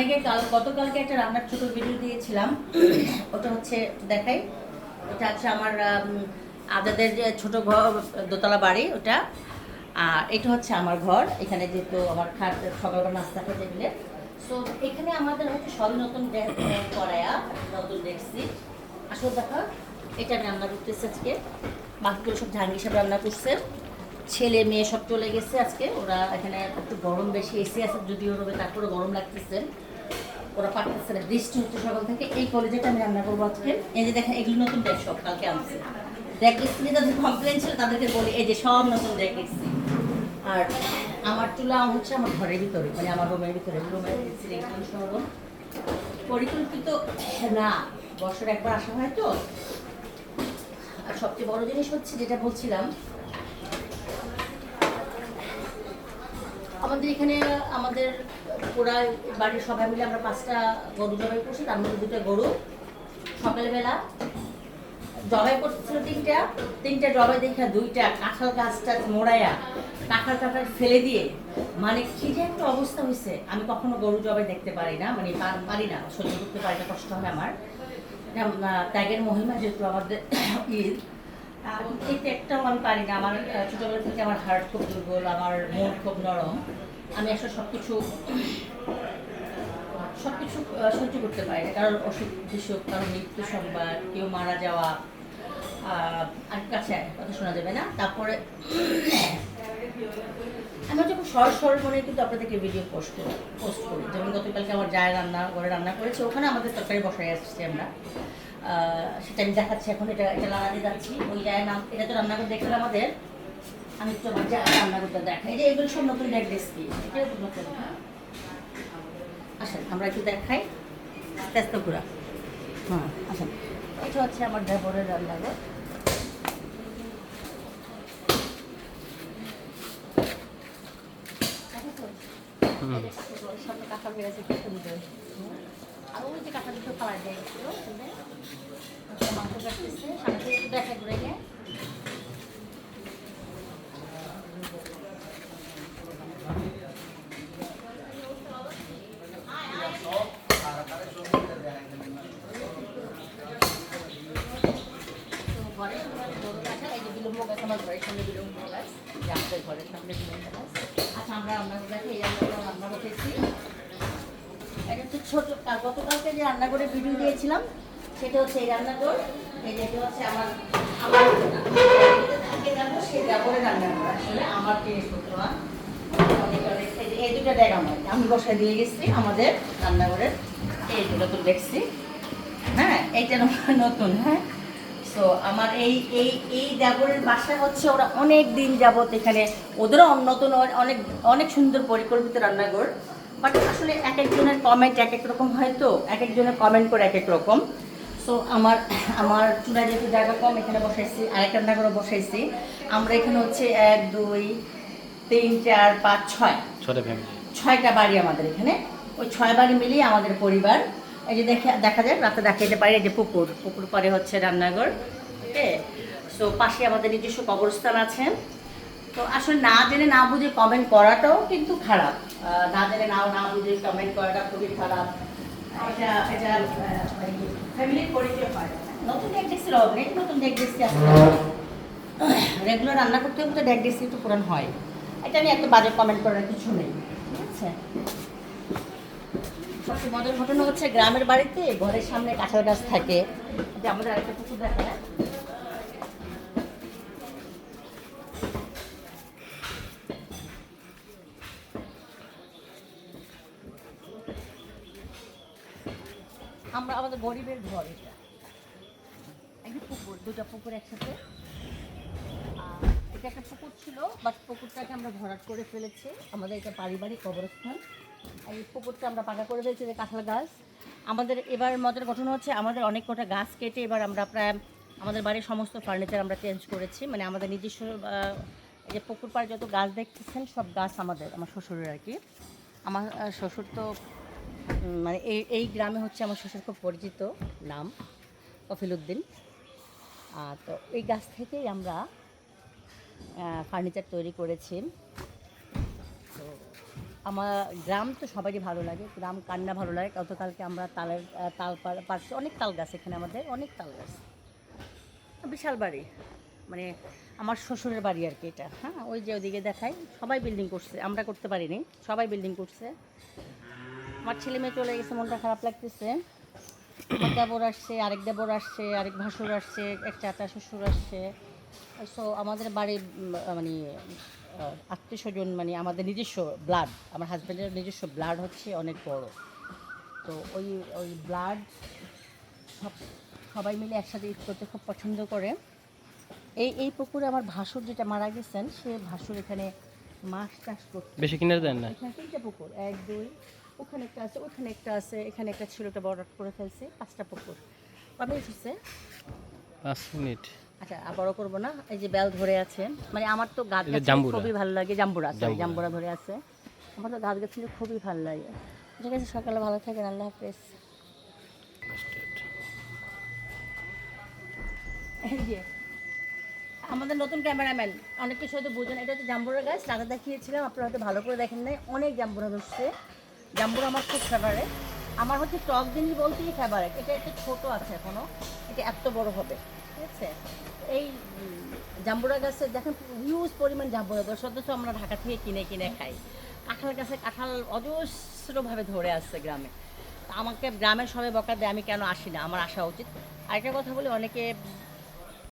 অনেকে গতকালকে একটা রান্নার ছোট ভিডিও দিয়েছিলাম, ওটা হচ্ছে দেখাই। এটা হচ্ছে আমার আজাদের যে ছোট ঘর, দোতলা বাড়ি ওটা। আর এটা হচ্ছে আমার ঘর, এখানে যেহেতু আমার খাট সকালবেলা নাস্তা খেতে গেলে। সো এখানে আমাদের হচ্ছে সবই নতুন করায়া, নতুন দেখছি। আসলে দেখা, এটা আমি রান্না করতেছি আজকে। বাকিগুলো সব ঝাঙ্গি সব রান্না করছে। ছেলে মেয়ে সব চলে গেছে আজকে, ওরা এখানে একটু গরম বেশি, এসি আছে যদিও রবে, তারপরে গরম লাগতেছে, ওরা পাঠাচ্ছে না। বৃষ্টি হচ্ছে সকাল থেকে। এই কলেজেটা আমি রান্না করবো আজকে। এই যে দেখেন, এগুলো নতুন ডেক, সব কালকে আনছে। ডেক দেখছি, যাদের কমপ্লেন ছিল তাদেরকে বলি এই যে সব নতুন ডেক দেখছি। আর আমার চুলা হচ্ছে আমার ঘরের ভিতরে, মানে আমার রুমের ভিতরে, রুমের সরম পরিকল্পিত না, বছরে একবার আসা হয় তো। আর সবচেয়ে বড় জিনিস হচ্ছে যেটা বলছিলাম, আমাদের এখানে আমাদের পুরা বাড়ির সবাই মিলে আমরা 5টা গরু জবাই করছি, তার মধ্যে 2টা গরু সকালবেলা জবাই করছিল। তিনটা জবাই দেখে 2টা কাঁঠাল গাছটা মোড়াইয়া কাঁঠাল ফেলে দিয়ে, মানে কি যে একটা অবস্থা হয়েছে। আমি কখনো গরু জবাই দেখতে পারি না, মানে পারি না, সহ্য করতে পারি না, কষ্ট হয় আমার। ত্যাগের মহিমা যেহেতু আমাদের ঈদ, এই ত্যাগটাও আমি পারি না। আমার ছোটবেলা থেকে আমার হার্ট খুব দুর্বল, আমার মন খুব নরম। আমি আসলে সবকিছু সহ্য করতে পারি না। কারোর অসুখ বিসুখ, কারোর মৃত্যু সংবাদ, কেউ মারা যাওয়া, আর কাছে কথা শোনা যাবে না। তারপরে আমি যখন সরল মনে কিন্তু আপনাদেরকে ভিডিও পোস্ট করি। যেমন গতকালকে আমার জায় রান্না করেছে, ওখানে আমাদের তরকারি বসাই আসছি আমরা, সেটা আমি দেখাচ্ছি এখন। এটা লাগাতে যাচ্ছি, ওই জায়গায় নাম, এটা তো রান্না করে দেখলাম আমাদের। আমি একটু আমার জায়গা রান্না করতে দেখাই, যে এগুলো সব নতুন ডেক রেসিপি, এটা নতুন। আসেন আমরা একটু দেখাই তেস্ত পুরা। হ্যাঁ আসেন, এটা হচ্ছে আমার দেবরের রান্নাঘর। সামনে কাঁঠাল বেড়েছে, কি সুন্দর। আর ওই যে কাঁঠাল দুটো কালার দিয়ে গেছিল, মাংস কাটতেছে, সামনে থেকে একটু দেখা ঘুরে গিয়ে। ঘরের সামনে বড় গাছ, এই যে বিলম্ব গাছ, আমার ঘরের সামনে বিলম্ব গাছ, যে আমাদের ঘরের সামনে বিলম্ব গাছ। আচ্ছা, আমরা রান্না দেখে এই রান্না করতেছি। এটা হচ্ছে ছোট, গতকালকে যে রান্নাঘরে ভিডিও দিয়েছিলাম সেটা হচ্ছে এই রান্নাঘর। এই যেটা হচ্ছে আমার আমার সেই ব্যবহারে রান্নাঘর, আসলে আমার জিনিসপত্র এই 2টা ডেক আমি বসায় দিয়ে গেছি আমাদের রান্নাঘরের। এই যে নতুন দেখছি, হ্যাঁ এইটা নতুন। হ্যাঁ, সো আমার এই এই এই দেবরের বাসা হচ্ছে, ওরা অনেক দিন যাবত এখানে, ওদেরও নতুন অনেক অনেক সুন্দর পরিকল্পিত রান্নাঘর। বাট আসলে এক একজনের কমেন্ট এক এক রকম হয়, তো এক একজনের কমেন্ট করে এক এক রকম। সো আমার আমার চূড়ায় যেহেতু জায়গা কম, এখানে বসাইছি, আরেকটা রান্নাঘরে বসাইছি। আমরা এখানে হচ্ছে 1 2 3 4 5 6টা বাড়ি আমাদের এখানে। ওই 6 বাড়ি মিলিয়ে আমাদের পরিবার। এই যে দেখা যায়, রাতে দেখাইতে পারি, এই যে পুকুর পরে হচ্ছে রান্নাঘর। ওকে, সো পাশে আমাদের নিজস্ব কবরস্থান আছে। তো আসলে না জেনে না বুঝে কমেন্ট করাটাও কিন্তু খারাপ। না জেনে না বুঝে কমেন্ট করাটা খুবই খারাপ। এটা ফ্যামিলির পরিচয় হয়। নতুন ডেক ডেক্সির অভাব নেই, নতুন ডেক ডেক্সি আসলে রেগুলার রান্না করতে হবে, তো ডেক ডেক্সি একটু পুরান হয়। এটা নিয়ে এত বাজে কমেন্ট করার কিছু নেই, ঠিক আছে। সবচেয়ে মজার ঘটনা হচ্ছে, গ্রামের বাড়িতে ঘরের সামনে কাঁঠাল গাছ থাকে। যে আমাদের আরেকটা পুকুর দেখা যায়, আমরা আমাদের গরিবের ঘর, এটা একটা পুকুর, 2টা পুকুর একসাথে। এটা একটা পুকুর ছিল, বাট পুকুরটাকে আমরা ভরাট করে ফেলেছি। আমাদের এটা পারিবারিক কবরস্থান। এই পুকুরটা আমরা পাকা করে ফেলেছি, যে কাঁঠাল গাছ। আমাদের এবার মজার ঘটনা হচ্ছে, আমাদের অনেক কটা গাছ কেটে এবার আমরা প্রায় আমাদের বাড়ির সমস্ত ফার্নিচার আমরা চেঞ্জ করেছি। মানে আমাদের নিজস্ব এই যে পুকুর পাড়ে যত গাছ দেখতেছেন, সব গাছ আমার শ্বশুরের আর কি। আমার শ্বশুর তো মানে এই গ্রামে হচ্ছে আমার শ্বশুর খুব পরিচিত নাম, কফিল উদ্দিন। তো এই গাছ থেকেই আমরা ফার্নিচার তৈরি করেছি। তো আমার গ্রাম তো সবারই ভালো লাগে, গ্রাম কান্না ভালো লাগে। গতকালকে আমরা তাল পারছি, অনেক তাল গাছ এখানে, আমাদের অনেক তাল গাছ, বিশাল বাড়ি, মানে আমার শ্বশুরের বাড়ি আর কি এটা। হ্যাঁ, ওই যে ওদিকে দেখাই, সবাই বিল্ডিং করছে, আমরা করতে পারিনি, সবাই বিল্ডিং করছে। আমার ছেলে মেয়ে চলে গেছে, মনটা খারাপ লাগতেছে। আমার দেবর আসছে, আরেক দেবর আসছে, আরেক ভাসুর আসছে, এক চাচা শ্বশুর আসছে। সো আমাদের বাড়ির মানে আত্মীয় স্বজন, মানে আমাদের নিজস্ব ব্লাড, আমার হাজব্যান্ডের নিজস্ব ব্লাড হচ্ছে অনেক বড়। তো ওই ওই ব্লাড সবাই মিলে একসাথে ঈদ করতে খুব পছন্দ করে। এই পুকুরে আমার ভাসুর যেটা মারা গেছেন, সে ভাসুর এখানে মাছ চাষ করতে। বেশি কিনে দেন না? এখানে 3টা পুকুর, 1 2, ওখানে একটা আছে, ওখানে একটা আছে, এখানে একটা ছিল, একটা বড় করে ফেলছে, 5টা পুকুর। কবে এসেছে? 5 মিনিট। আচ্ছা, আর বড় করবো না। এই যে বেল ধরে আছে, মানে আমার তো গাছ এটা গাছ জাম্বুরা। খুবই ভালো লাগে, জাম্বুরা, সরি জাম্বুরা। জাম্বুরা ধরে আছে। আমার তো গাছ গাছগুলো খুবই ভালো লাগে। ঠিক আছে, সকালে ভালো থাকেন, আল্লাহ হাফেজ। এই যে আমাদের নতুন ক্যামেরাম্যান, অনেক কিছু হয়তো বুঝেন, এটা হচ্ছে জাম্বুরা গাছ, রাতে দেখিয়েছিলাম, আপনারা হয়তো ভালো করে দেখেন নাই। অনেক জাম্বুরা ধরছে, জাম্বুরা আমার খুব ফেভারেট। আমার হচ্ছে টক জিনিস বলতেই ফেভারেট। এটা একটু ছোটো আছে এখনও, এটা এত বড় হবে, ঠিক আছে। এই জাম্বুরা গাছে দেখেন হিউজ পরিমাণ জাম্বুরা ধরছে, অথচ আমরা ঢাকা থেকে কিনে কিনে খাই। কাঁঠাল গাছে কাঁঠাল অজস্রভাবে ধরে আসছে গ্রামে। তা আমাকে গ্রামের সবাই বকা দেয় আমি কেন আসি না, আমার আসা উচিত। আরেকটা কথা বলি, অনেকে